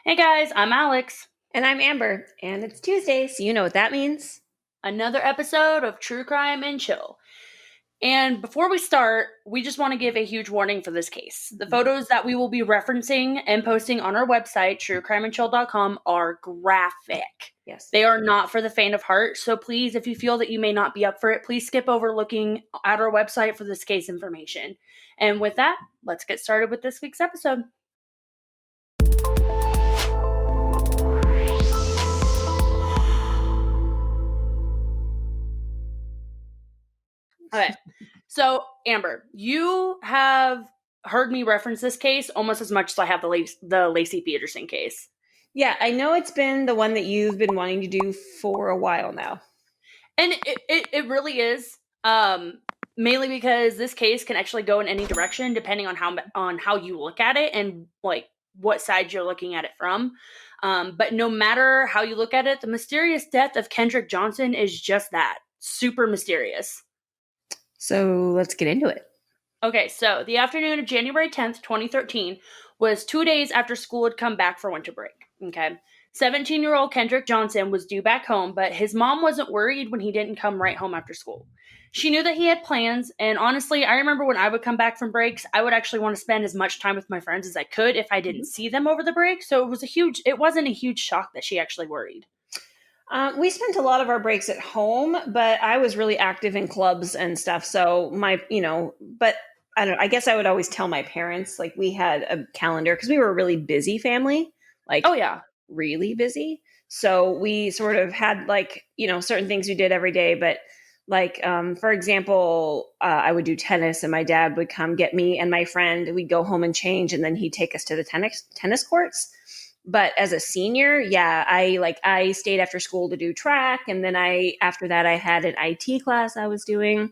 Hey guys, I'm Alex. And I'm Amber, and it's Tuesday, so you know what that means. Another episode of True Crime and Chill. And before we start, we just want to give a huge warning for this case. The photos that we will be referencing and posting on our website, truecrimeandchill.com, are graphic. Yes. They are not for the faint of heart, so please, if you feel that you may not be up for it, please skip over looking at our website for this case information. And with that, let's get started with this week's episode. Okay. So, Amber, you have heard me reference this case almost as much as I have the Lacey Peterson case. Yeah, I know it's been the one that you've been wanting to do for a while now. And it really is. Mainly because this case can actually go in any direction depending on how you look at it and like what side you're looking at it from. But no matter how you look at it, the mysterious death of Kendrick Johnson is just that. Super mysterious. So let's get into it. Okay, so the afternoon of January 10th, 2013 was 2 days after school had come back for winter break. Okay. 17-year-old Kendrick Johnson was due back home, but his mom wasn't worried when he didn't come right home after school. She knew that he had plans, and honestly, I remember when I would come back from breaks, I would actually want to spend as much time with my friends as I could if I didn't see them over the break, so it wasn't a huge shock that she actually worried. We spent a lot of our breaks at home, but I was really active in clubs and stuff. So but I don't know, I guess I would always tell my parents, like we had a calendar because we were a really busy family, like Oh yeah. really busy. So we sort of had certain things we did every day, but for example, I would do tennis and my dad would come get me and my friend. We'd go home and change, and then he'd take us to the tennis courts. But as a senior, yeah, I stayed after school to do track, and then after that I had an IT class I was doing.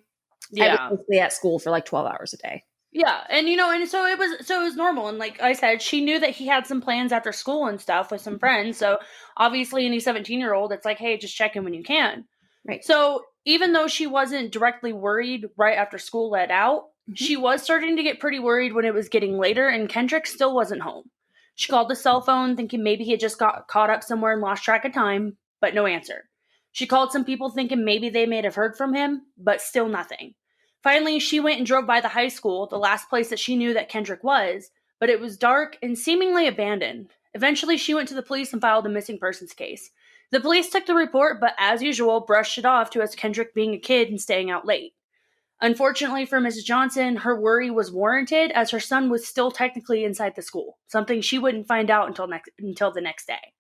I Yeah. was basically at school for like 12 hours a day. Yeah, and so it was normal, and like I said, she knew that he had some plans after school and stuff with some friends. So obviously, any 17-year-old, it's like, hey, just check in when you can. Right. So even though she wasn't directly worried right after school let out, she was starting to get pretty worried when it was getting later, and Kendrick still wasn't home. She called the cell phone, thinking maybe he had just got caught up somewhere and lost track of time, but no answer. She called some people, thinking maybe they may have heard from him, but still nothing. Finally, she went and drove by the high school, the last place that she knew that Kendrick was, but it was dark and seemingly abandoned. Eventually, she went to the police and filed a missing persons case. The police took the report, but as usual, brushed it off to as Kendrick being a kid and staying out late. Unfortunately for Mrs. Johnson, her worry was warranted as her son was still technically inside the school, something she wouldn't find out until the next day.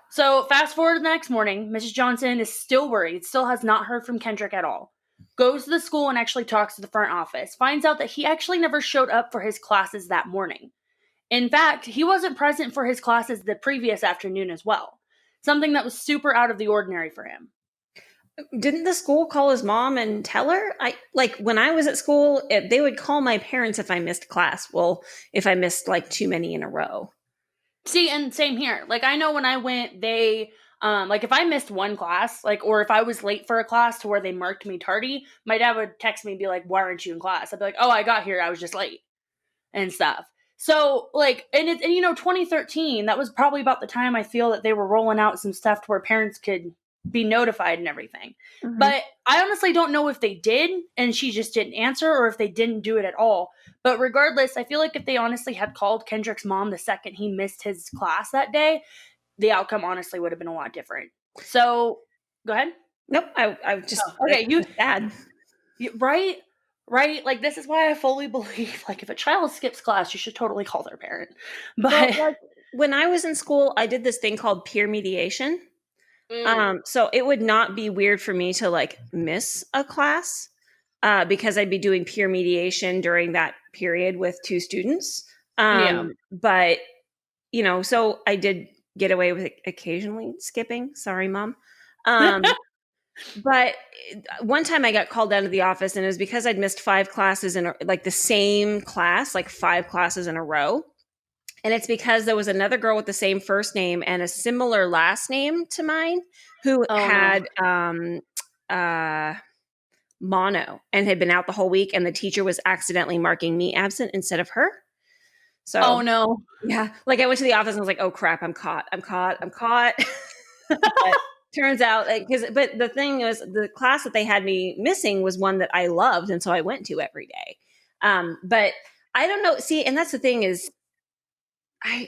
So, fast forward to the next morning, Mrs. Johnson is still worried, still has not heard from Kendrick at all. Goes to the school and actually talks to the front office, finds out that he actually never showed up for his classes that morning. In fact, he wasn't present for his classes the previous afternoon as well, something that was super out of the ordinary for him. Didn't the school call his mom and tell her? When I was at school, they would call my parents if I missed class. Well, if I missed like too many in a row. See, and same here. Like, I know when I went, they, if I missed one class, or if I was late for a class to where they marked me tardy, my dad would text me and be like, why aren't you in class? I'd be like, oh, I got here, I was just late and stuff. So, 2013, that was probably about the time I feel that they were rolling out some stuff to where parents could be notified and everything. Mm-hmm. But I honestly don't know if they did and she just didn't answer or if they didn't do it at all. But regardless, I feel like if they honestly had called Kendrick's mom the second he missed his class that day, the outcome honestly would have been a lot different. So, go ahead. Nope, I just okay. You bad, right? Right? Like, this is why I fully believe, like, if a child skips class, you should totally call their parent. But when I was in school, I did this thing called peer mediation. So it would not be weird for me to like miss a class because I'd be doing peer mediation during that period with two students. But so I did get away with occasionally skipping. Sorry, Mom. But one time I got called out of the office, and it was because I'd missed 5 classes in like the same class, like 5 classes in a row. And it's because there was another girl with the same first name and a similar last name to mine who had mono and had been out the whole week. And the teacher was accidentally marking me absent instead of her. So Oh no. yeah, like I went to the office and was like, oh crap, I'm caught. I'm caught. I'm caught. But turns out, like, but the thing is, the class that they had me missing was one that I loved, and so I went to every day. But I don't know. See, and that's the thing is, I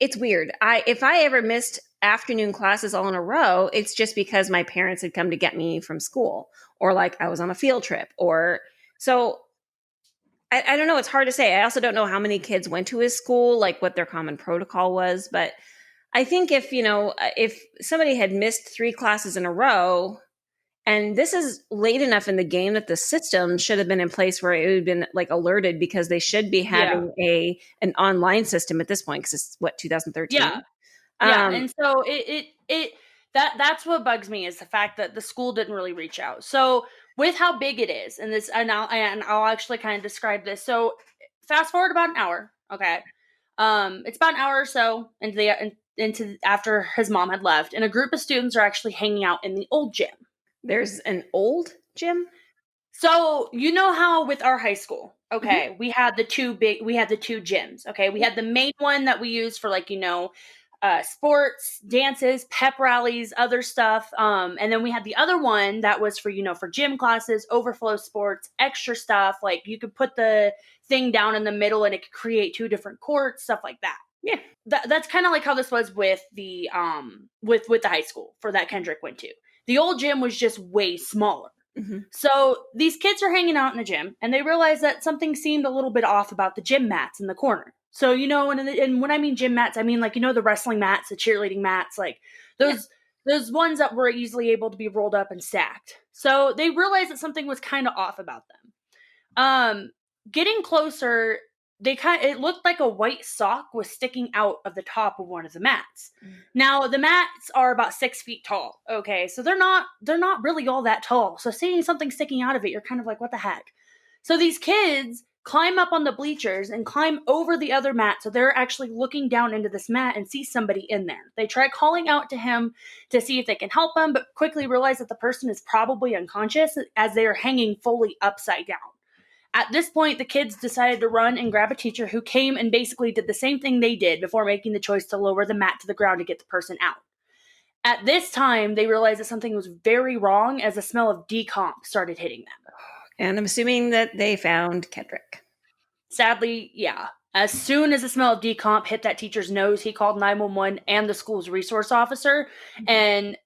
it's weird. If I ever missed afternoon classes all in a row, it's just because my parents had come to get me from school, or like I was on a field trip, or so. I don't know. It's hard to say. I also don't know how many kids went to his school, like what their common protocol was. But I think if somebody had missed 3 classes in a row, and this is late enough in the game that the system should have been in place where it would have been like alerted, because they should be Yeah. having an online system at this point, because it's what, Yeah. 2013. Yeah. Um, And so that's what bugs me, is the fact that the school didn't really reach out. So with how big it is, and I'll actually kind of describe this. So fast forward about an hour. Okay. It's about an hour or so into after his mom had left, and a group of students are actually hanging out in the old gym. there's an old gym. So you know how with our high school, Mhm. okay, we had the two gyms. Okay, we had the main one that we used for, like, sports, dances, pep rallies, other stuff. And then we had the other one that was for, for gym classes, overflow sports, extra stuff. Like, you could put the thing down in the middle and it could create 2 different courts, stuff like that. Yeah. That's kind of like how this was with the with the high school for that Kendrick went to. The old gym was just way smaller. Mhm. So these kids are hanging out in the gym, and they realize that something seemed a little bit off about the gym mats in the corner. So, and when I mean gym mats, I mean, like, the wrestling mats, the cheerleading mats, like Yeah. those ones that were easily able to be rolled up and stacked. So they realized that something was kind of off about them. Getting closer, it looked like a white sock was sticking out of the top of one of the mats. Mm. Now, the mats are about 6 feet tall. Okay, so they're not really all that tall. So seeing something sticking out of it, you're kind of like, what the heck? So these kids climb up on the bleachers and climb over the other mat, so they're actually looking down into this mat and see somebody in there. They try calling out to him to see if they can help him, but quickly realize that the person is probably unconscious, as they are hanging fully upside down. At this point, the kids decided to run and grab a teacher, who came and basically did the same thing they did before making the choice to lower the mat to the ground to get the person out. At this time, they realized that something was very wrong, as the smell of decomp started hitting them. And I'm assuming that they found Kendrick. Sadly, yeah. As soon as the smell of decomp hit that teacher's nose, he called 911 and the school's resource officer, and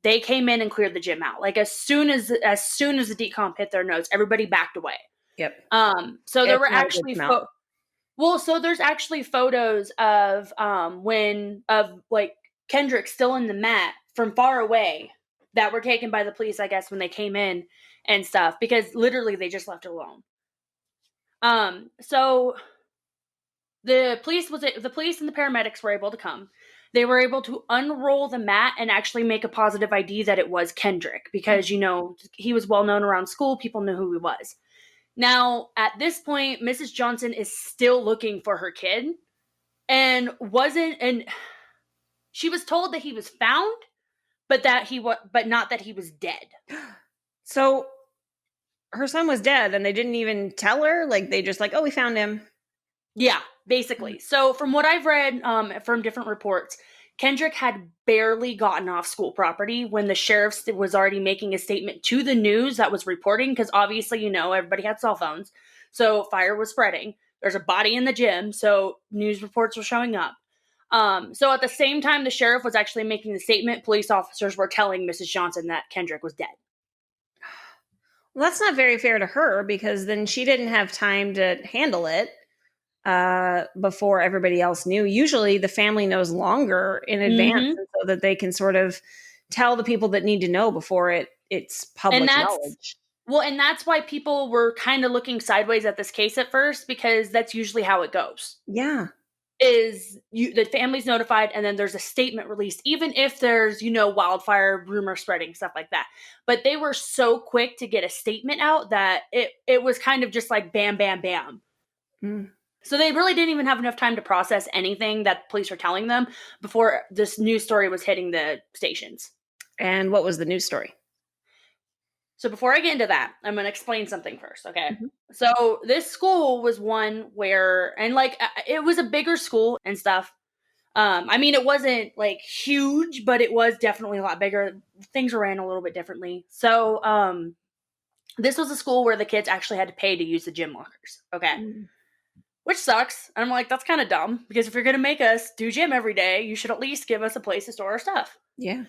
they came in and cleared the gym out. Like, as soon as the decomp hit their nose, everybody backed away. Yep. So there It's were not a good actually smell. so there's actually photos of like Kendrick still in the mat from far away that were taken by the police, I guess, when they came in and stuff, because literally they just left it alone. So the police and the paramedics were able to come. They were able to unroll the mat and actually make a positive ID that it was Kendrick, because he was well known around school. People knew who he was. Now, at this point, Mrs. Johnson is still looking for her kid, and she was told that he was found, but not that he was dead. So her son was dead, and they didn't even tell her. Like, they just like, oh, we found him. Yeah, basically. So from what I've read from different reports, Kendrick had barely gotten off school property when the sheriff was already making a statement to the news that was reporting, because obviously, everybody had cell phones. So fire was spreading. There's a body in the gym, so news reports were showing up. So at the same time the sheriff was actually making the statement, police officers were telling Mrs. Johnson that Kendrick was dead. Well, that's not very fair to her, because then she didn't have time to handle it before everybody else knew. Usually the family knows longer in advance, Mm-hmm. so that they can sort of tell the people that need to know before it's public And knowledge. that's why people were kind of looking sideways at this case at first, because that's usually how it goes. Yeah. The family's notified, and then there's a statement released, even if there's, wildfire rumor spreading, stuff like that. But they were so quick to get a statement out that it was kind of just like bam, bam, bam. Mm. So they really didn't even have enough time to process anything that police were telling them before this news story was hitting the stations. And what was the news story? So before I get into that, I'm going to explain something first, okay? Mhm. So this school was one where, and like, it was a bigger school and stuff. I mean, it wasn't like huge, but it was definitely a lot bigger. Things were ran a little bit differently. So, this was a school where the kids actually had to pay to use the gym lockers, okay? Mm. Which sucks. And I'm like, that's kind of dumb because if you're going to make us do gym every day, you should at least give us a place to store our stuff, Yeah.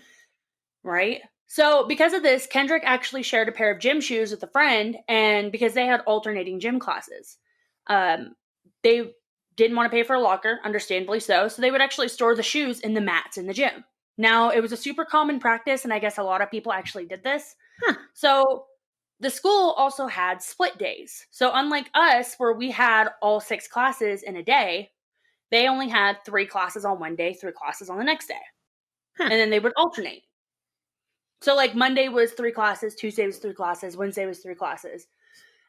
right? So, because of this, Kendrick actually shared a pair of gym shoes with a friend, and because they had alternating gym classes, they didn't want to pay for a locker, understandably so. So, they would actually store the shoes in the mats in the gym. Now, it was a super common practice, and I guess a lot of people actually did this. Huh. So, the school also had split days. So, unlike us, where we had all 6 classes in a day, they only had 3 classes on one day, 3 classes on the next day. Huh. And then they would alternate. So, like, Monday was 3 classes, Tuesday was 3 classes, Wednesday was 3 classes.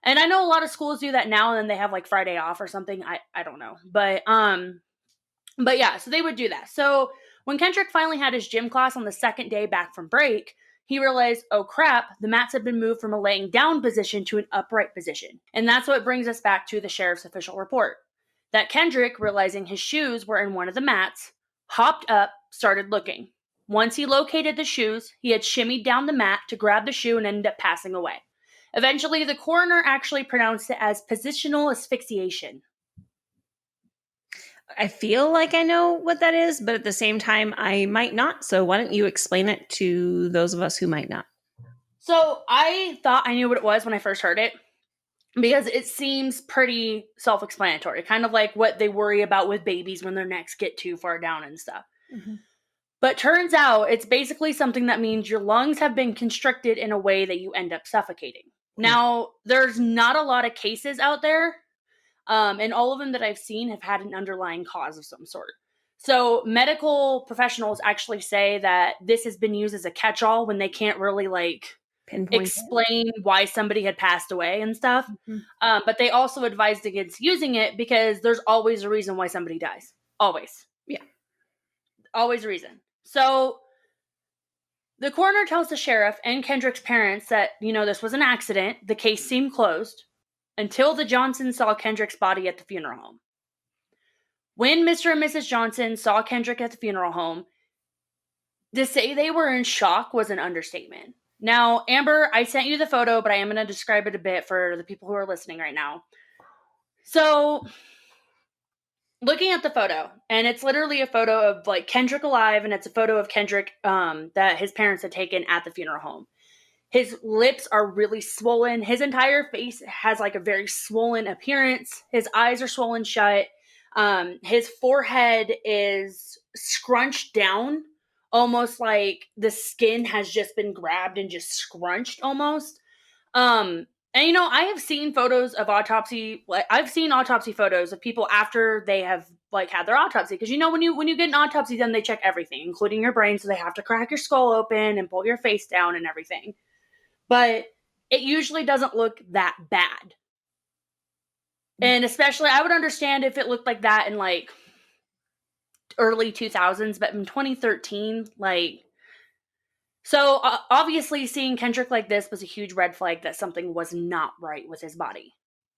And I know a lot of schools do that now, and then they have like Friday off or something. I don't know. But yeah, so they would do that. So when Kendrick finally had his gym class on the second day back from break, he realized, oh crap, the mats had been moved from a laying down position to an upright position. And that's what brings us back to the sheriff's official report. That Kendrick, realizing his shoes were in one of the mats, hopped up, started looking. Once he located the shoes, he had shimmied down the mat to grab the shoe and ended up passing away. Eventually, the coroner actually pronounced it as positional asphyxiation. I feel like I know what that is, but at the same time, I might not. So why don't you explain it to those of us who might not? So I thought I knew what it was when I first heard it because it seems pretty self-explanatory, kind of like what they worry about with babies when their necks get too far down and stuff. Mm-hmm. But turns out it's basically something that means your lungs have been constricted in a way that you end up suffocating. Now, there's not a lot of cases out there, and all of them that I've seen have had an underlying cause of some sort. So medical professionals actually say that this has been used as a catch-all when they can't really like Pinpoint explain why somebody had passed away and stuff. Mm-hmm. But they also advised against using it because there's always a reason why somebody dies. Always. Yeah. Always a reason. So the coroner tells the sheriff and Kendrick's parents that, this was an accident. The case seemed closed until the Johnsons saw Kendrick's body at the funeral home. When Mr. and Mrs. Johnson saw Kendrick at the funeral home, to say they were in shock was an understatement. Now, Amber, I sent you the photo, but I am going to describe it a bit for the people who are listening right now. So, looking at the photo, and it's literally a photo of like Kendrick alive, and it's a photo of Kendrick that his parents had taken at the funeral home. His lips are really swollen. His entire face has like a very swollen appearance. His eyes are swollen shut. His forehead is scrunched down, almost like the skin has just been grabbed and just scrunched almost. And I have seen photos of autopsy. Like I've seen autopsy photos of people after they have like had their autopsy, because when you get an autopsy done, they check everything, including your brain. So they have to crack your skull open and pull your face down and everything. But it usually doesn't look that bad. And especially, I would understand if it looked like that in like early 2000s, but in 2013, so obviously seeing Kendrick like this was a huge red flag that something was not right with his body.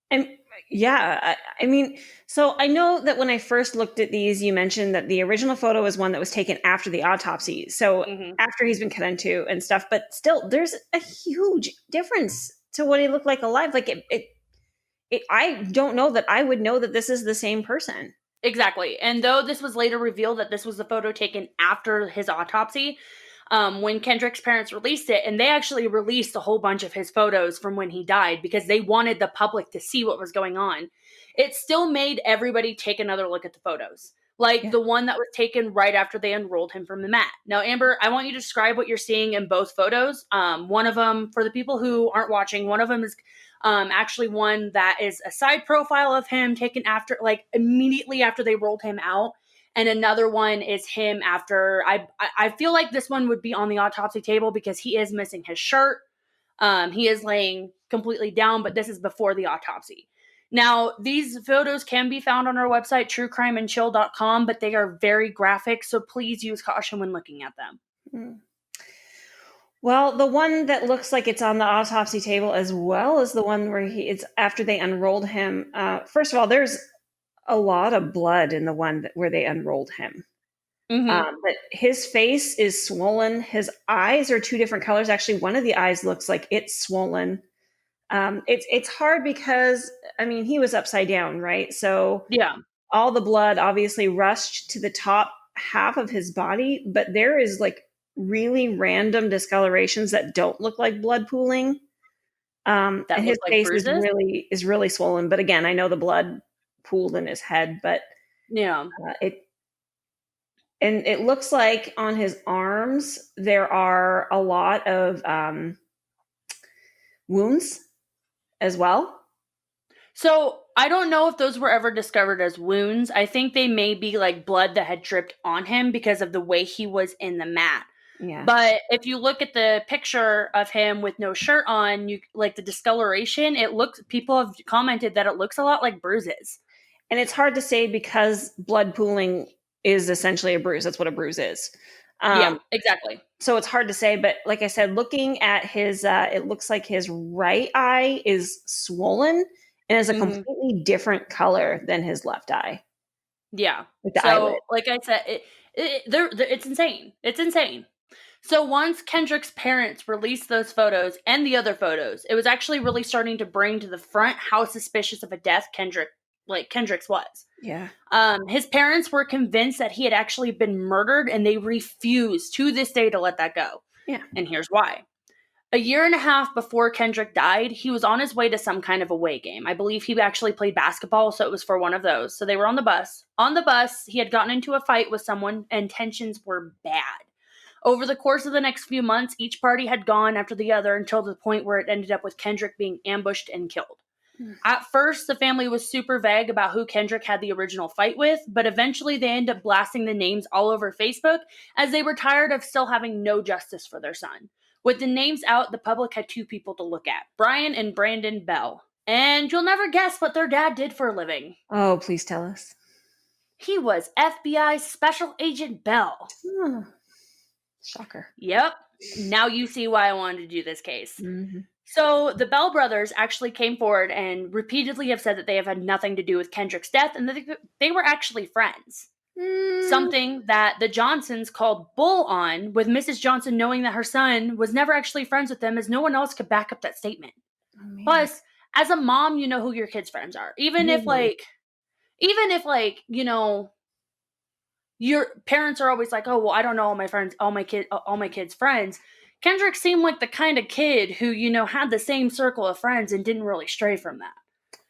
And yeah, I mean, so I know that when I first looked at these, you mentioned that the original photo was one that was taken after the autopsy. So after he's been cut into and stuff, but still there's a huge difference to what he looked like alive. Like I don't know that I would know that this is the same person. Exactly. And though this was later revealed that this was the photo taken after his autopsy, when Kendrick's parents released it, and they actually released a whole bunch of his photos from when he died because they wanted the public to see what was going on, it still made everybody take another look at the photos. Like the one that was taken right after they unrolled him from the mat. Now, Amber, I want you to describe what you're seeing in both photos. One of them, for the people who aren't watching, one of them is actually one that is a side profile of him taken after, like immediately after they rolled him out. And another one is him after. I feel like this one would be on the autopsy table because he is missing his shirt. He is laying completely down, but this is before the autopsy. Now, these photos can be found on our website, truecrimeandchill.com, but they are very graphic, so please use caution when looking at them. Well, the one that looks like it's on the autopsy table as well as the one where it's after they unrolled him. First of all, there's a lot of blood in the one where they unrolled him. Mm-hmm. But his face is swollen. His eyes are two different colors. Actually, one of the eyes looks like it's swollen. It's hard because I mean he was upside down, right? So Yeah. all the blood obviously rushed to the top half of his body, but there is like really random discolorations that don't look like blood pooling. That And look his like face bruises. is really swollen. But again, I know the blood pooled in his head, but Yeah. it and it looks like on his arms there are a lot of wounds as well. So I don't know if those were ever discovered as wounds. I think they may be like blood that had dripped on him because of the way he was in the mat. Yeah. But if you look at the picture of him with no shirt on, you like the discoloration, it looks people have commented that it looks a lot like bruises. And it's hard to say because blood pooling is essentially a bruise. That's what a bruise is. Yeah, Um, exactly. so it's hard to say, but like I said, looking at his, it looks like his right eye is swollen and is a Hmm. completely different color than his left eye, Yeah. like the eyelid. So, like I said, it's insane. It's insane. So once Kendrick's parents released those photos and the other photos, it was actually really starting to bring to the front how suspicious of a death Kendrick's was. Yeah. His parents were convinced that he had actually been murdered, and they refused to this day to let that go. Yeah. And here's why. A year and a half before Kendrick died, he was on his way to some kind of away game. I believe he actually played basketball, so it was for one of those. So they were on the bus. On the bus, he had gotten into a fight with someone, and tensions were bad. Over the course of the next few months, each party had gone after the other until the point where it ended up with Kendrick being ambushed and killed. Mm. At first, the family was super vague about who Kendrick had the original fight with, but eventually they ended up blasting the names all over Facebook as they were tired of still having no justice for their son. With the names out, the public had two people to look at, Brian and Brandon Bell. And you'll never guess what their dad did for a living. Oh, please tell us. He was FBI Special Agent Bell. Oh, shocker. Yep. Now you see why I wanted to do this case. Mm-hmm. So the Bell brothers actually came forward and repeatedly have said that they have had nothing to do with Kendrick's death and that they were actually friends. Something that the Johnsons called bull on, with Mrs. Johnson knowing that her son was never actually friends with them, as no one else could back up that statement. Oh, man. Plus, as a mom, you know who your kids' friends are. Even if your parents are always like, oh, well, I don't know all my kids' friends. Kendrick seemed like the kind of kid who, had the same circle of friends and didn't really stray from that.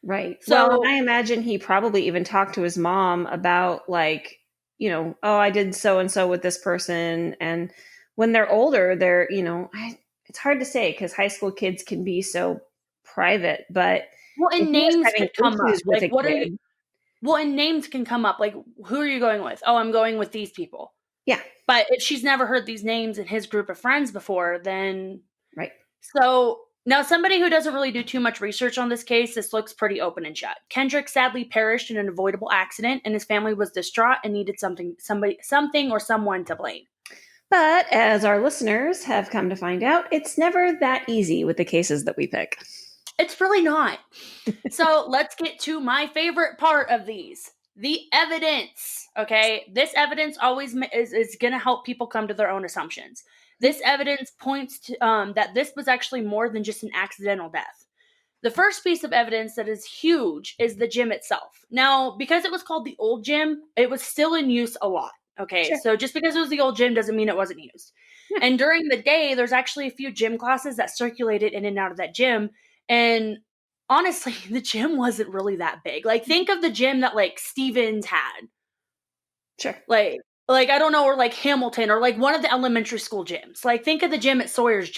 Right. Well, and So, I imagine he probably even talked to his mom about like, oh, I did so and so with this person. And when they're older, it's hard to say because high school kids can be so private. But well, if and he was names having could come up. issues with Like, a what are you? kid, Well, and names can come up. Like, who are you going with? Oh, I'm going with these people. yeah, But if she's never heard these names in his group of friends before, then right. so now somebody who doesn't really do too much research on this case, this looks pretty open and shut. Kendrick sadly perished in an avoidable accident, and his family was distraught and needed something or someone to blame. But as our listeners have come to find out, it's never that easy with the cases that we pick. It's really not. So let's get to my favorite part of these. The evidence. Okay. This evidence always is going to help people come to their own assumptions. This evidence points to that this was actually more than just an accidental death. The first piece of evidence that is huge is the gym itself. Now, because it was called the old gym, it was still in use a lot. Okay. Sure. So just because it was the old gym doesn't mean it wasn't used. Yeah. And during the day, there's actually a few gym classes that circulated in and out of that gym. And honestly, the gym wasn't really that big. Like, think of the gym that like Stevens had. Sure. Like I don't know, or like Hamilton, or like one of the elementary school gyms. Like, think of the gym at Sawyer's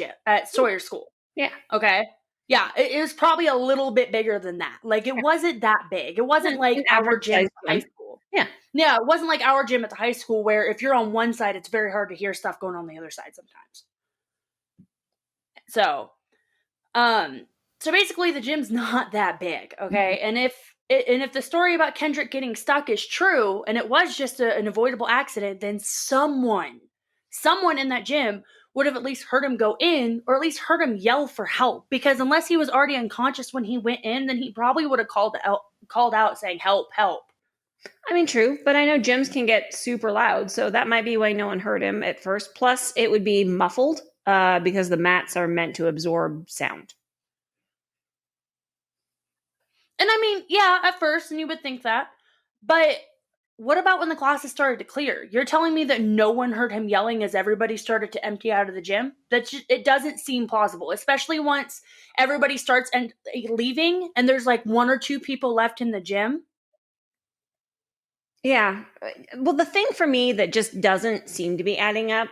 School. Yeah. Okay. Yeah, it was probably a little bit bigger than that. Like, it wasn't that big. It wasn't like An our average gym at size the high gym. school. Yeah. Yeah, it wasn't like our gym at the high school where if you're on one side, it's very hard to hear stuff going on the other side sometimes. So, so basically the gym's not that big, okay? Mm-hmm. And if the story about Kendrick getting stuck is true and it was just an avoidable accident, then someone someone in that gym would have at least heard him go in, or at least heard him yell for help, because unless he was already unconscious when he went in, then he probably would have called out saying help, help. I mean, true, but I know gyms can get super loud, so that might be why no one heard him at first. Plus, it would be muffled because the mats are meant to absorb sound. And I mean, yeah, at first, and you would think that, but what about when the classes started to clear? You're telling me that no one heard him yelling as everybody started to empty out of the gym? It doesn't seem plausible, especially once everybody starts leaving and there's like one or two people left in the gym. Yeah. Well, the thing for me that just doesn't seem to be adding up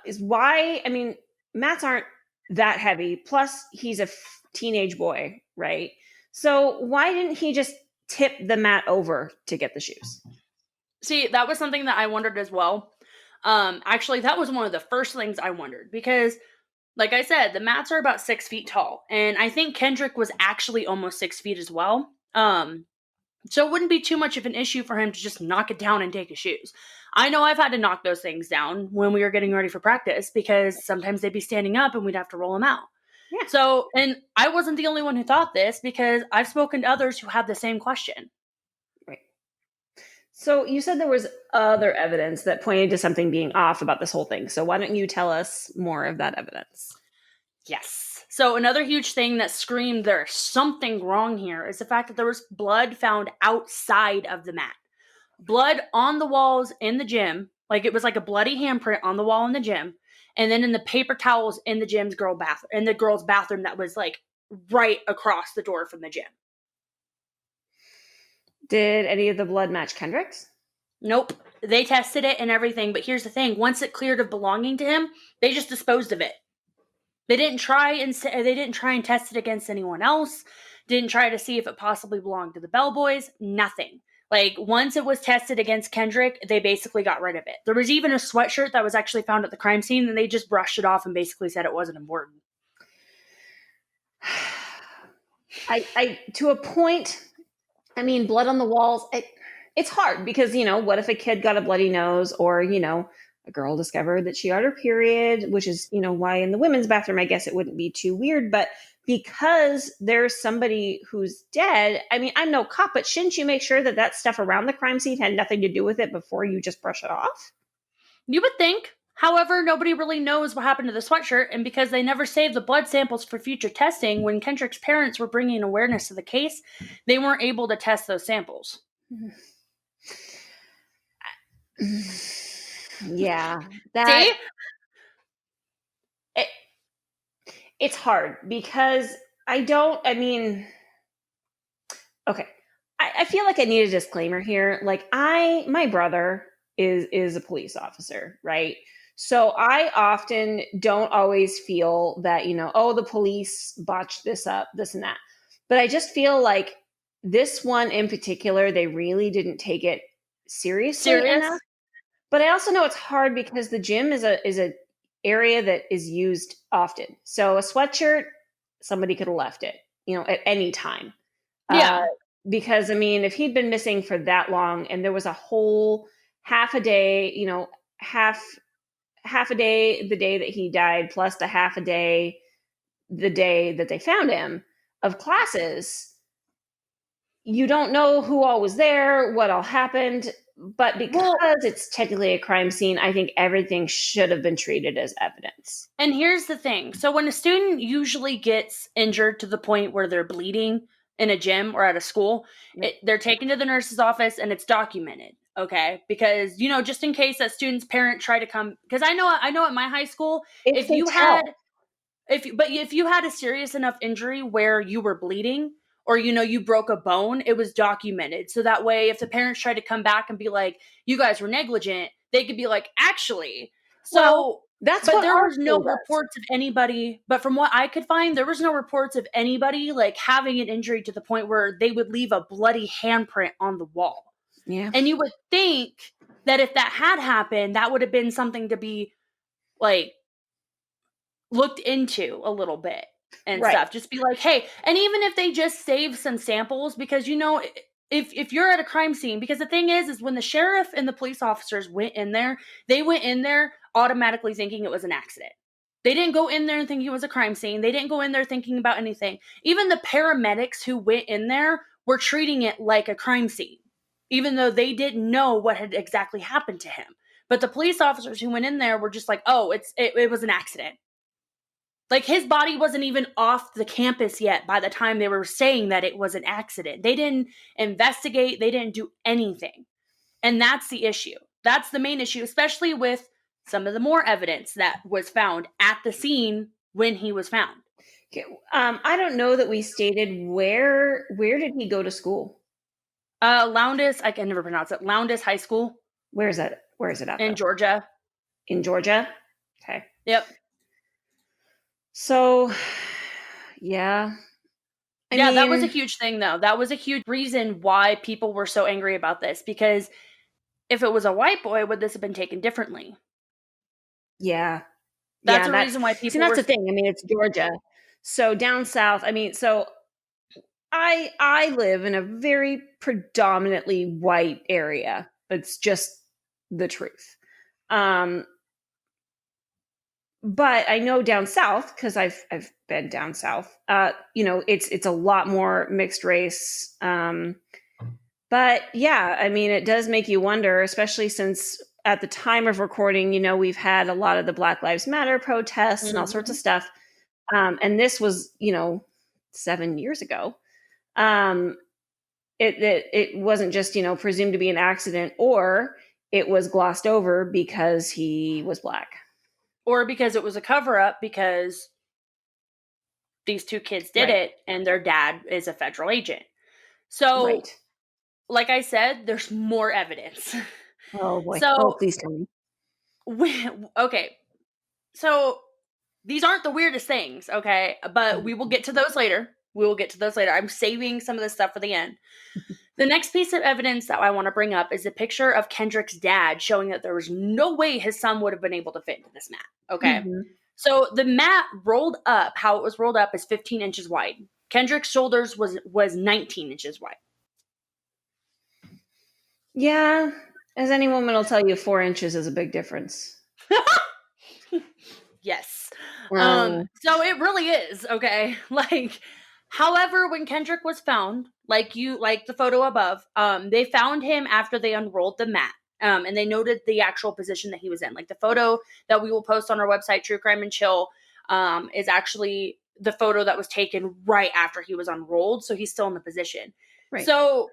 is why, I mean, mats aren't that heavy. Plus, he's a teenage boy, right? So, why didn't he just tip the mat over to get the shoes? See, that was something that I wondered as well. Actually, that was one of the first things I wondered because, like I said, the mats are about 6 feet tall, and I think Kendrick was actually almost 6 feet as well. So it wouldn't be too much of an issue for him to just knock it down and take his shoes. I know I've had to knock those things down when we were getting ready for practice because sometimes they'd be standing up and we'd have to roll them out. Yeah. So, and I wasn't the only one who thought this because I've spoken to others who had the same question. Right. So, you said there was other evidence that pointed to something being off about this whole thing. So, why don't you tell us more of that evidence? Yes. So another huge thing that screamed there's something wrong here is the fact that there was blood found outside of the mat. Blood on the walls in the gym, like it was like a bloody handprint on the wall in the gym, and then in the paper towels in the girl's bathroom that was like right across the door from the gym. Did any of the blood match Kendrick's? Nope. They tested it and everything, but here's the thing. Once it cleared of belonging to him, they just disposed of it. They didn't try and test it against anyone else. Didn't try to see if it possibly belonged to the bellboys. Nothing. Like, once it was tested against Kendrick, they basically got rid of it. There was even a sweatshirt that was actually found at the crime scene, and they just brushed it off and basically said it wasn't important. I to a point, I mean, blood on the walls, it's hard because, what if a kid got a bloody nose or, a girl discovered that she had her period, which is, why in the women's bathroom, I guess it wouldn't be too weird. But because there's somebody who's dead, I mean, I'm no cop, but shouldn't you make sure that that stuff around the crime scene had nothing to do with it before you just brush it off? You would think. However, nobody really knows what happened to the sweatshirt, and because they never saved the blood samples for future testing, when Kendrick's parents were bringing awareness to the case, they weren't able to test those samples. Yeah. See? It's hard because okay. I feel like I need a disclaimer here. Like my brother is a police officer, right? So I often don't always feel that, the police botched this up, this and that. But I just feel like this one in particular, they really didn't take it seriously enough. But I also know it's hard because the gym is a area that is used often. So a sweatshirt, somebody could have left it, at any time. Yeah. Because I mean, if he'd been missing for that long and there was a whole half a day, half a day the day that he died, plus the half a day the day that they found him of classes, you don't know who all was there, what all happened. But because it's technically a crime scene, I think everything should have been treated as evidence. And here's the thing. So when a student usually gets injured to the point where they're bleeding in a gym or at a school, they're taken to the nurse's office and it's documented. Okay. Because, just in case that student's parent tried to come, because I know at my high school, if you had a serious enough injury where you were bleeding, or, you broke a bone, it was documented. So that way, if the parents tried to come back and be like, you guys were negligent, they could be like, actually. So, but there was no reports of anybody, but from what I could find, there was no reports of anybody like having an injury to the point where they would leave a bloody handprint on the wall. Yeah. And you would think that if that had happened, that would have been something to be like looked into a little bit. And stuff, just be like, hey, and even if they just save some samples, because if you're at a crime scene, because the thing is when the sheriff and the police officers went in there, they went in there automatically thinking it was an accident. They didn't go in there and thinking it was a crime scene. They didn't go in there thinking about anything. Even the paramedics who went in there were treating it like a crime scene, even though they didn't know what had exactly happened to him. But the police officers who went in there were just like, oh, it was an accident. Like, his body wasn't even off the campus yet by the time they were saying that it was an accident. They didn't investigate. They didn't do anything. And that's the issue. That's the main issue, especially with some of the more evidence that was found at the scene when he was found. Okay. I don't know that we stated where did he go to school? Lowndes, I can never pronounce it. Lowndes High School. Where is it? Where is it at? In Georgia. In Georgia? Okay. Yep. So, yeah. I mean, that was a huge thing, though. That was a huge reason why people were so angry about this, because if it was a white boy, would this have been taken differently? Yeah. That's the reason why people that's the thing. I mean, it's Georgia. So down south, I mean, so I live in a very predominantly white area. It's just the truth. But I know down south, because I've been down south, it's a lot more mixed race. But yeah, I mean, it does make you wonder, especially since at the time of recording, we've had a lot of the Black Lives Matter protests and all sorts of stuff. And this was, 7 years ago. It wasn't just, presumed to be an accident, or it was glossed over because he was Black. Or because it was a cover-up because these two kids did it and their dad is a federal agent. So, like I said, there's more evidence. Oh, boy. So, please tell me. Okay. So, these aren't the weirdest things, okay? But we will get to those later. I'm saving some of this stuff for the end. The next piece of evidence that I want to bring up is a picture of Kendrick's dad showing that there was no way his son would have been able to fit into this mat, okay? Mm-hmm. So the mat rolled up, how it was rolled up is 15 inches wide. Kendrick's shoulders was 19 inches wide. Yeah, as any woman will tell you, 4 inches is a big difference. Yes. So it really is, okay? However, when Kendrick was found, like the photo above, they found him after they unrolled the mat. And they noted the actual position that he was in. Like, the photo that we will post on our website, True Crime and Chill, is actually the photo that was taken right after he was unrolled. So he's still in the position. Right. So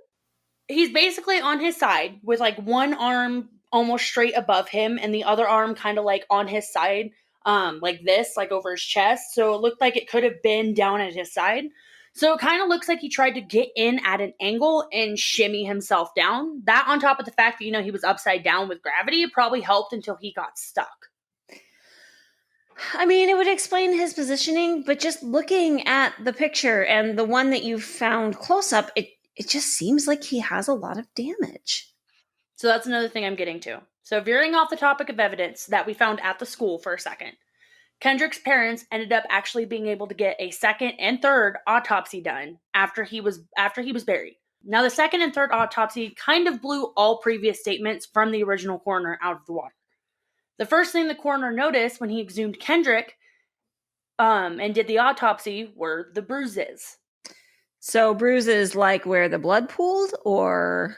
he's basically on his side with one arm almost straight above him and the other arm kind of on his side, like this, over his chest. So it looked like it could have been down at his side. So it kind of looks like he tried to get in at an angle and shimmy himself down. That, on top of the fact that, he was upside down with gravity, probably helped until he got stuck. I mean, it would explain his positioning, but just looking at the picture and the one that you found close up, it just seems like he has a lot of damage. So that's another thing I'm getting to. So veering off the topic of evidence that we found at the school for a second, Kendrick's parents ended up actually being able to get a second and third autopsy done after he was buried. Now, the second and third autopsy kind of blew all previous statements from the original coroner out of the water. The first thing the coroner noticed when he exhumed Kendrick and did the autopsy were the bruises. So bruises like where the blood pooled, or?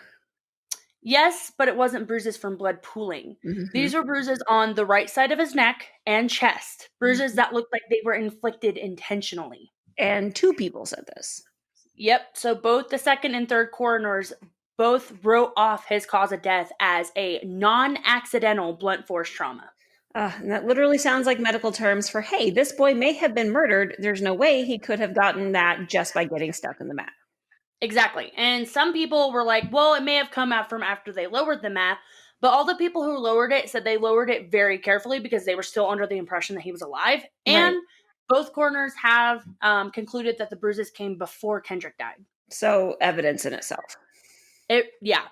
Yes, but it wasn't bruises from blood pooling. Mm-hmm. These were bruises on the right side of his neck and chest. Bruises that looked like they were inflicted intentionally. And 2 people said this. Yep. So both the second and third coroners both wrote off his cause of death as a non-accidental blunt force trauma. And that literally sounds like medical terms for, hey, this boy may have been murdered. There's no way he could have gotten that just by getting stuck in the mat. Exactly. And some people were like, well, it may have come out from after they lowered the mat. But all the people who lowered it said they lowered it very carefully because they were still under the impression that he was alive. And both coroners have concluded that the bruises came before Kendrick died. So evidence in itself.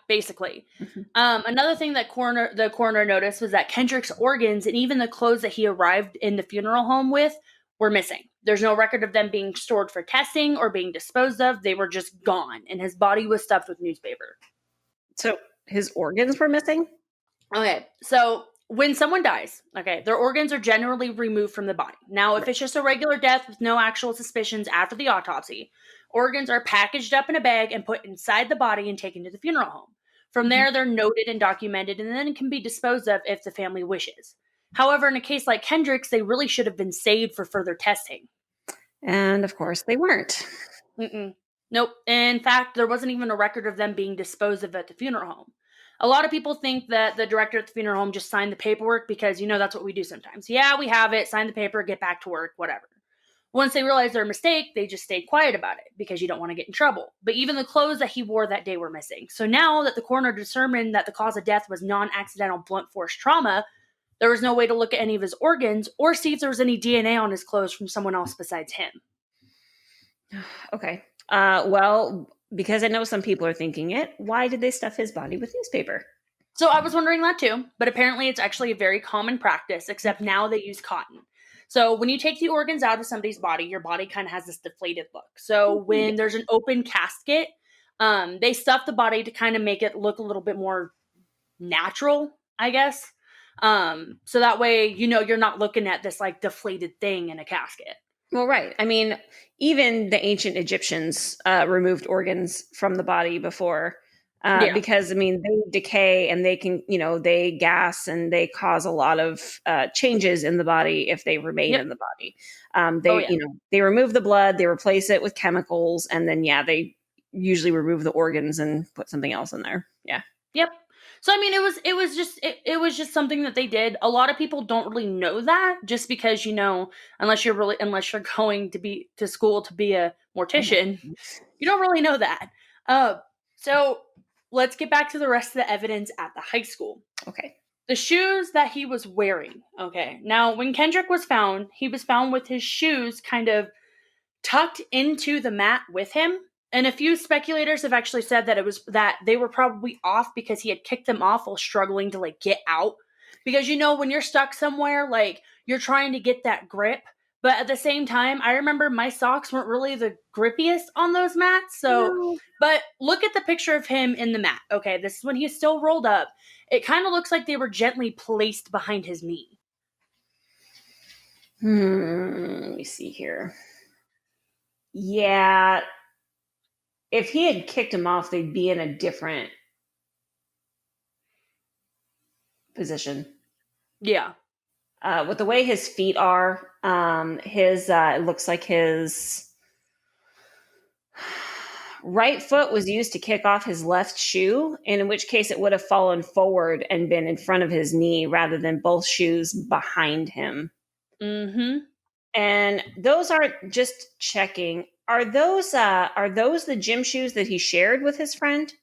Basically. Mm-hmm. Another thing that the coroner noticed was that Kendrick's organs and even the clothes that he arrived in the funeral home with were missing. There's no record of them being stored for testing or being disposed of. They were just gone, and his body was stuffed with newspaper. So his organs were missing? Okay, so when someone dies, okay, their organs are generally removed from the body. Now, if Right. it's just a regular death with no actual suspicions after the autopsy, organs are packaged up in a bag and put inside the body and taken to the funeral home. From Mhm. there, they're noted and documented, and then can be disposed of if the family wishes. However, in a case like Kendrick's, they really should have been saved for further testing. And of course, they weren't. Mm-mm. Nope. In fact, there wasn't even a record of them being disposed of at the funeral home. A lot of people think that the director at the funeral home just signed the paperwork because, that's what we do sometimes. Yeah, we have it, sign the paper, get back to work, whatever. Once they realized their mistake, they just stayed quiet about it because you don't want to get in trouble. But even the clothes that he wore that day were missing. So now that the coroner determined that the cause of death was non accidental blunt force trauma, there was no way to look at any of his organs or see if there was any DNA on his clothes from someone else besides him. Okay. Well, because I know some people are thinking it, why did they stuff his body with newspaper? So I was wondering that too, but apparently it's actually a very common practice, except now they use cotton. So when you take the organs out of somebody's body, your body kind of has this deflated look. So Yeah. when there's an open casket, they stuff the body to kind of make it look a little bit more natural, I guess. So that way, you're not looking at this like deflated thing in a casket. Well, right. I mean, even the ancient Egyptians removed organs from the body before Yeah. because, I mean, they decay and they can, they gas and they cause a lot of changes in the body if they remain Yep. in the body. Oh They, yeah. they remove the blood, they replace it with chemicals, and then, yeah, they usually remove the organs and put something else in there. Yeah. Yep. So I mean it was just something that they did. A lot of people don't really know that just because unless you're going to be to school to be a Oh my mortician, goodness. you don't really know that. So let's get back to the rest of the evidence at the high school. Okay. The shoes that he was wearing. Okay. Now, when Kendrick was found, he was found with his shoes kind of tucked into the mat with him. And a few speculators have actually said that it was that they were probably off because he had kicked them off while struggling to like get out. Because when you're stuck somewhere, like you're trying to get that grip. But at the same time, I remember my socks weren't really the grippiest on those mats. So, No. but look at the picture of him in the mat. Okay, this is when he's still rolled up. It kind of looks like they were gently placed behind his knee. Let me see here. Yeah, if he had kicked him off, they'd be in a different position. Yeah. With the way his feet are, his it looks like his right foot was used to kick off his left shoe, and in which case it would have fallen forward and been in front of his knee rather than both shoes behind him. Mm-hmm. And those aren't just checking. Are those the gym shoes that he shared with his friend?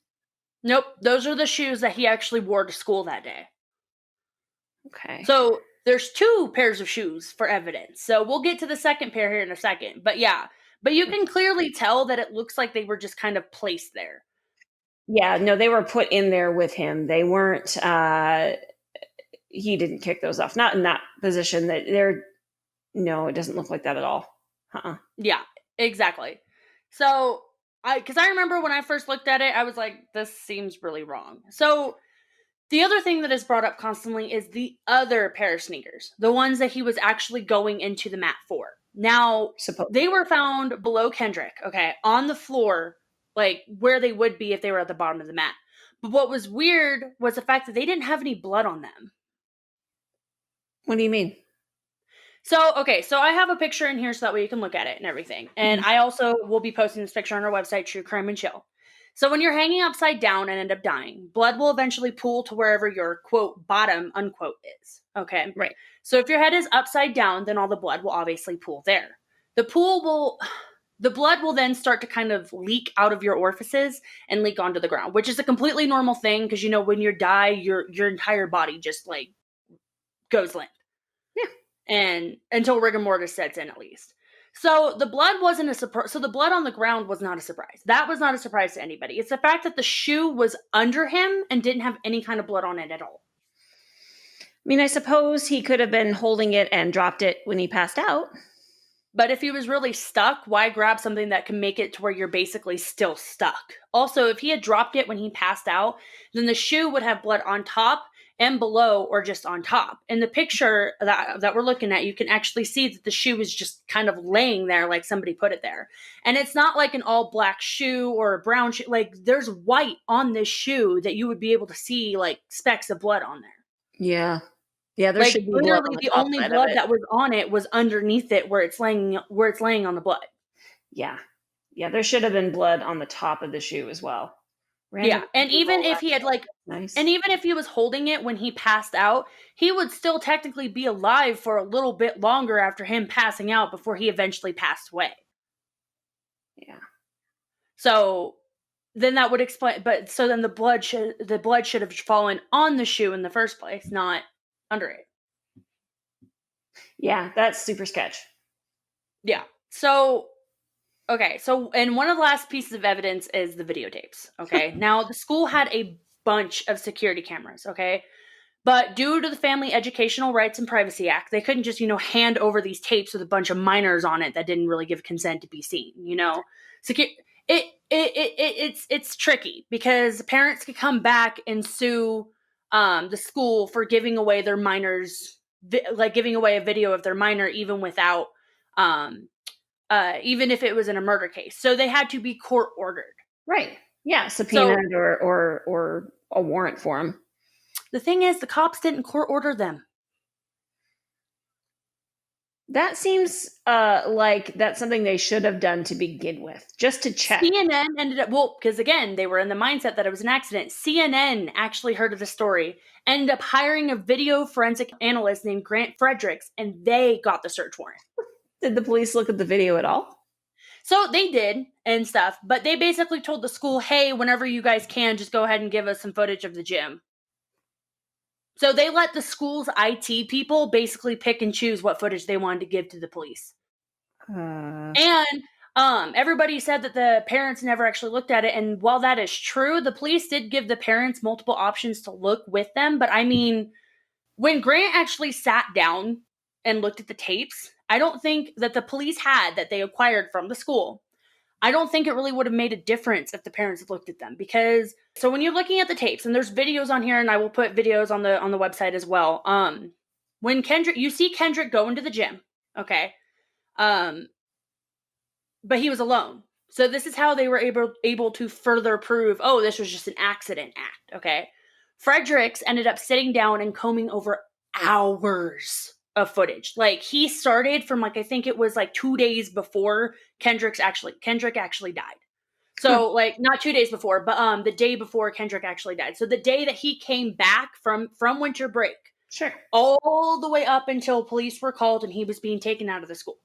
Nope. Those are the shoes that he actually wore to school that day. Okay. So there's two pairs of shoes for evidence. So we'll get to the second pair here in a second. But yeah, but you can clearly tell that it looks like they were just kind of placed there. Yeah, no, they were put in there with him. They weren't he didn't kick those off. Not in that position. That they're no, it doesn't look like that at all. Uh-uh. Yeah, exactly. So because I remember when I first looked at it, I was like, this seems really wrong. So the other thing that is brought up constantly is the other pair of sneakers, the ones that he was actually going into the mat for. Now, Suppose. they were found below Kendrick, okay, on the floor, like where they would be if they were at the bottom of the mat. But what was weird was the fact that they didn't have any blood on them. What do you mean? So, okay, so I have a picture in here so that way you can look at it and everything. And Mhm. I also will be posting this picture on our website, True Crime and Chill. So when you're hanging upside down and end up dying, blood will eventually pool to wherever your quote bottom unquote is. Okay. Right. So if your head is upside down, then all the blood will obviously pool there. The pool will the blood will then start to kind of leak out of your orifices and leak onto the ground, which is a completely normal thing because when you die, your entire body just like goes limp. Yeah. And until rigor mortis sets in at least. So the blood wasn't a surprise. So the blood on the ground was not a surprise. That was not a surprise to anybody. It's the fact that the shoe was under him and didn't have any kind of blood on it at all. I mean, I suppose he could have been holding it and dropped it when he passed out. But if he was really stuck, why grab something that can make it to where you're basically still stuck? Also, if he had dropped it when he passed out, then the shoe would have blood on top and below or just on top. In the picture that we're looking at, you can actually see that the shoe is just kind of laying there like somebody put it there. And it's not like an all black shoe or a brown shoe. Like there's white on this shoe that you would be able to see like specks of blood on there. Yeah. Yeah, there Like should be blood on literally the the top only side of blood it. that was on it was underneath it where it's laying on the blood. Yeah. Yeah, there should have been blood on the top of the shoe as well. Yeah, Random and people, even if he had like nice. and even if he was holding it when he passed out, he would still technically be alive for a little bit longer after him passing out before he eventually passed away. Yeah. So then that would explain, but so then the blood should have fallen on the shoe in the first place, not under it. Yeah, that's super sketch. Yeah. So okay, so and one of the last pieces of evidence is the videotapes. Okay. Now the school had a bunch of security cameras, okay? But due to the Family Educational Rights and Privacy Act, they couldn't just, hand over these tapes with a bunch of minors on it that didn't really give consent to be seen, it's tricky because parents could come back and sue the school for giving away their minors, like giving away a video of their minor even without, even if it was in a murder case. So they had to be court ordered. Right. Yeah, subpoenaed or a warrant for them. The thing is, the cops didn't court order them. That seems like that's something they should have done to begin with, just to check. CNN ended up, because again, they were in the mindset that it was an accident. CNN actually heard of the story, ended up hiring a video forensic analyst named Grant Fredericks, and they got the search warrant. Did the police look at the video at all? So they did and stuff, but they basically told the school, hey, whenever you guys can, just go ahead and give us some footage of the gym. So they let the school's IT people basically pick and choose what footage they wanted to give to the police. And everybody said that the parents never actually looked at it. And while that is true, the police did give the parents multiple options to look with them. But I mean, when Grant actually sat down and looked at the tapes, I don't think that the police had that they acquired from the school. I don't think it really would have made a difference if the parents had looked at them, because so when you're looking at the tapes, and there's videos on here, and I will put videos on the website as well. When you see Kendrick go into the gym, okay, but he was alone. So this is how they were able to further prove, oh, this was just an accident act, okay? Fredericks ended up sitting down and combing over hours of footage. Like he started from I think it was 2 days before Kendrick actually died. So not 2 days before, but the day before Kendrick actually died. So the day that he came back from winter break. Sure. All the way up until police were called and he was being taken out of the school.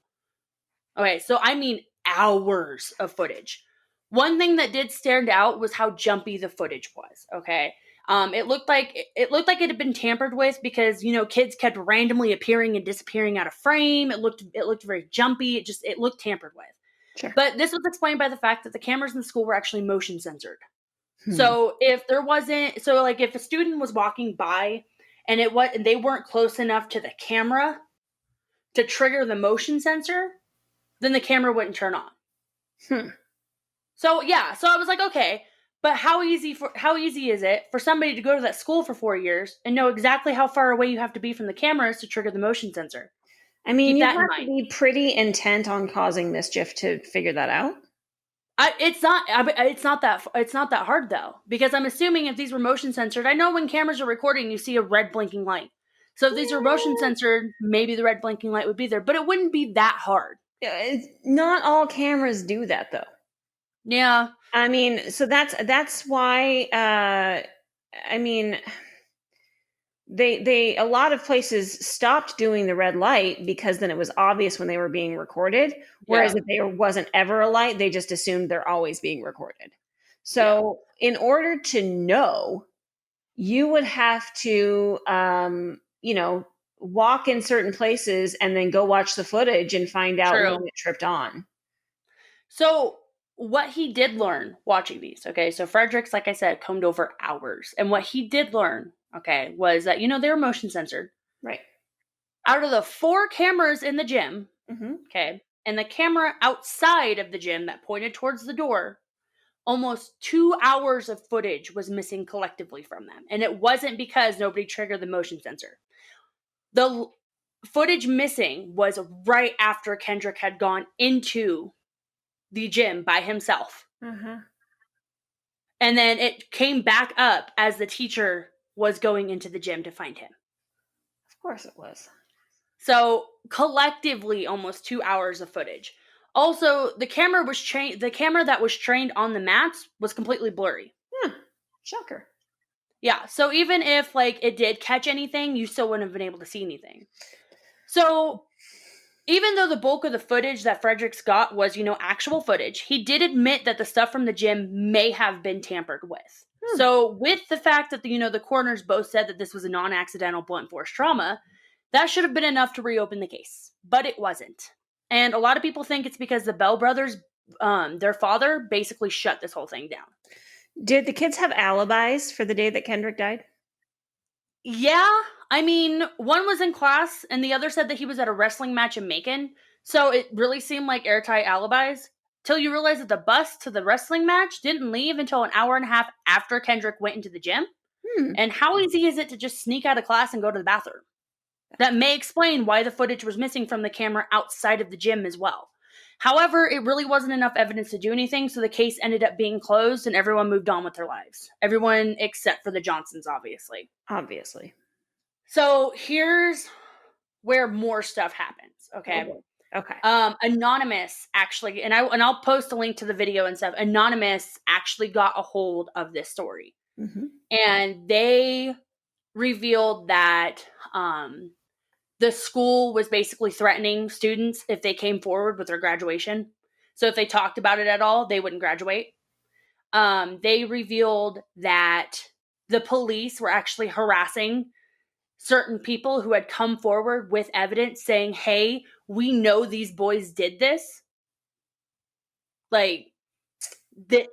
Okay, so I mean hours of footage. One thing that did stand out was how jumpy the footage was, okay? It looked like it had been tampered with because kids kept randomly appearing and disappearing out of frame. It looked very jumpy. It looked tampered with. Sure. But this was explained by the fact that the cameras in the school were actually motion censored. So if if a student was walking by and they weren't close enough to the camera to trigger the motion sensor, then the camera wouldn't turn on. So yeah, so I was like, okay. But how easy is it for somebody to go to that school for 4 years and know exactly how far away you have to be from the cameras to trigger the motion sensor? I mean, you have to be pretty intent on causing mischief to figure that out. It's not that hard though, because I'm assuming if these were motion censored, I know when cameras are recording, you see a red blinking light. So if these are motion censored, maybe the red blinking light would be there, but it wouldn't be that hard. Not all cameras do that though. Yeah. I mean, so that's why I mean they a lot of places stopped doing the red light because then it was obvious when they were being recorded. Whereas if there wasn't ever a light, they just assumed they're always being recorded. So in order to know, you would have to walk in certain places and then go watch the footage and find out when it tripped on. So what he did learn watching these, okay, so Fredericks, like I said, combed over hours. And what he did learn, okay, was that, they were motion censored. Right. Out of the 4 cameras in the gym, okay, and the camera outside of the gym that pointed towards the door, almost 2 hours of footage was missing collectively from them. And it wasn't because nobody triggered the motion sensor. The footage missing was right after Kendrick had gone into the gym by himself. Uh-huh. And then it came back up as the teacher was going into the gym to find him. Of course it was. So collectively, almost 2 hours of footage. Also, the camera that was trained on the mats was completely blurry. Shocker. Yeah, so even if like it did catch anything, you still wouldn't have been able to see anything. So even though the bulk of the footage that Fredericks got was, actual footage, he did admit that the stuff from the gym may have been tampered with. So with the fact that the coroners both said that this was a non-accidental blunt force trauma, that should have been enough to reopen the case, but it wasn't. And a lot of people think it's because the Bell brothers, their father, basically shut this whole thing down. Did the kids have alibis for the day that Kendrick died? Yeah, I mean, one was in class and the other said that he was at a wrestling match in Macon. So it really seemed like airtight alibis. Till you realize that the bus to the wrestling match didn't leave until an hour and a half after Kendrick went into the gym. And how easy is it to just sneak out of class and go to the bathroom? That may explain why the footage was missing from the camera outside of the gym as well. However, it really wasn't enough evidence to do anything, so the case ended up being closed and everyone moved on with their lives. Everyone except for the Johnsons, obviously. Obviously. So here's where more stuff happens, okay? Okay. Anonymous actually, and I'll post a link to the video and stuff. Anonymous actually got a hold of this story. And they revealed that the school was basically threatening students if they came forward with their graduation. So if they talked about it at all, they wouldn't graduate. They revealed that the police were actually harassing certain people who had come forward with evidence saying, hey, we know these boys did this. Like,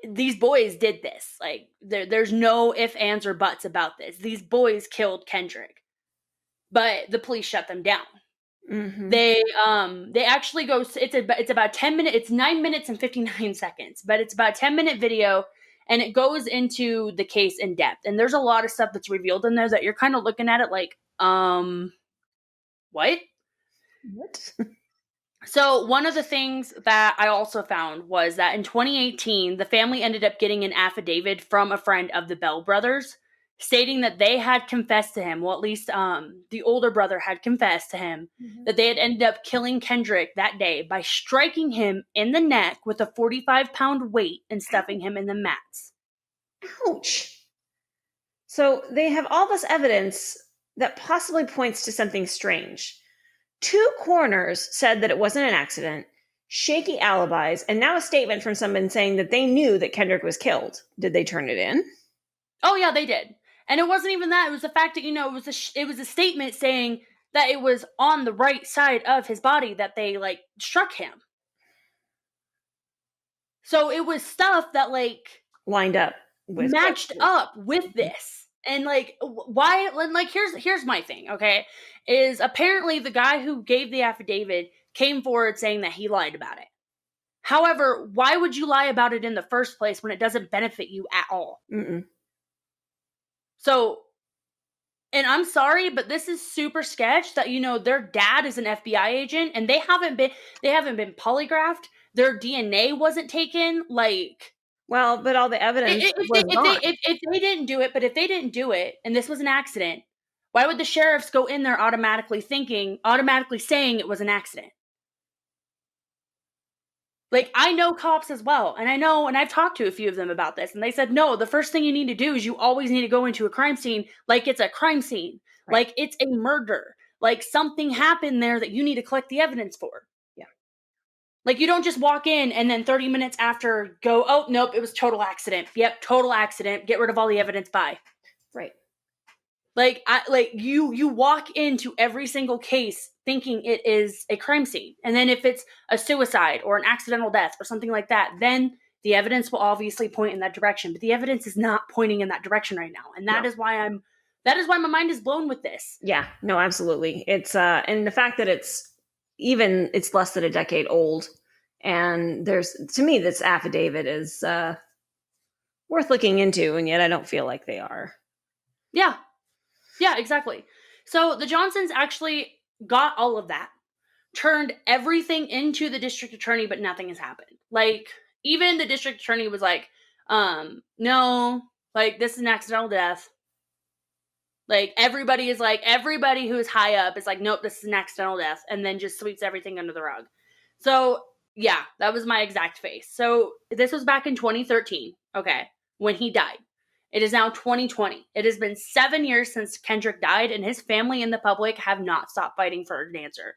these boys did this. Like, there's no ifs, ands, or buts about this. These boys killed Kendrick. But the police shut them down. They actually go, it's about 10 minutes, it's 9 minutes and 59 seconds, but it's about a 10-minute video, and it goes into the case in depth. And there's a lot of stuff that's revealed in there that you're kind of looking at it like, what? So one of the things that I also found was that in 2018, the family ended up getting an affidavit from a friend of the Bell brothers stating that they had confessed to him, well, at least the older brother had confessed to him, that they had ended up killing Kendrick that day by striking him in the neck with a 45-pound weight and stuffing him in the mats. Ouch. So they have all this evidence that possibly points to something strange. 2 coroners said that it wasn't an accident, shaky alibis, and now a statement from someone saying that they knew that Kendrick was killed. Did they turn it in? Oh, yeah, they did. And it wasn't even that. It was the fact that, it was a statement saying that it was on the right side of his body that they, struck him. So it was stuff that, lined up with matched up with this. And, why, here's my thing, okay? Is apparently the guy who gave the affidavit came forward saying that he lied about it. However, why would you lie about it in the first place when it doesn't benefit you at all? So, and I'm sorry, but this is super sketch that, their dad is an FBI agent and they haven't been polygraphed. Their DNA wasn't taken. Well, but all the evidence if they didn't do it and this was an accident, why would the sheriffs go in there automatically saying it was an accident? I know cops as well, and I've talked to a few of them about this, and they said, no, the first thing you need to do is you always need to go into a crime scene like it's a crime scene, right. Like it's a murder, like something happened there that you need to collect the evidence for. Yeah. You don't just walk in and then 30 minutes after go, oh, nope, it was total accident. Yep, total accident. Get rid of all the evidence, bye. Right. You walk into every single case thinking it is a crime scene. And then if it's a suicide or an accidental death or something like that, then the evidence will obviously point in that direction. But the evidence is not pointing in that direction right now. And that is why my mind is blown with this. Yeah, no, absolutely. It's and the fact that it's less than a decade old. And to me, this affidavit is worth looking into, and yet I don't feel like they are. Yeah. Yeah, exactly. So the Johnsons actually got all of that, turned everything into the district attorney, but nothing has happened. Like, even the district attorney was like, no, like, this is an accidental death. Like, everybody who is high up is like, nope, this is an accidental death, and then just sweeps everything under the rug. So, yeah, that was my exact face. So, this was back in 2013, okay, when he died. It is now 2020. It has been 7 years since Kendrick died, and his family and the public have not stopped fighting for an answer.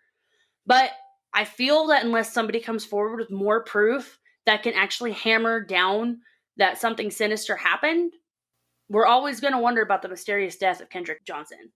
But I feel that unless somebody comes forward with more proof that can actually hammer down that something sinister happened, we're always going to wonder about the mysterious death of Kendrick Johnson.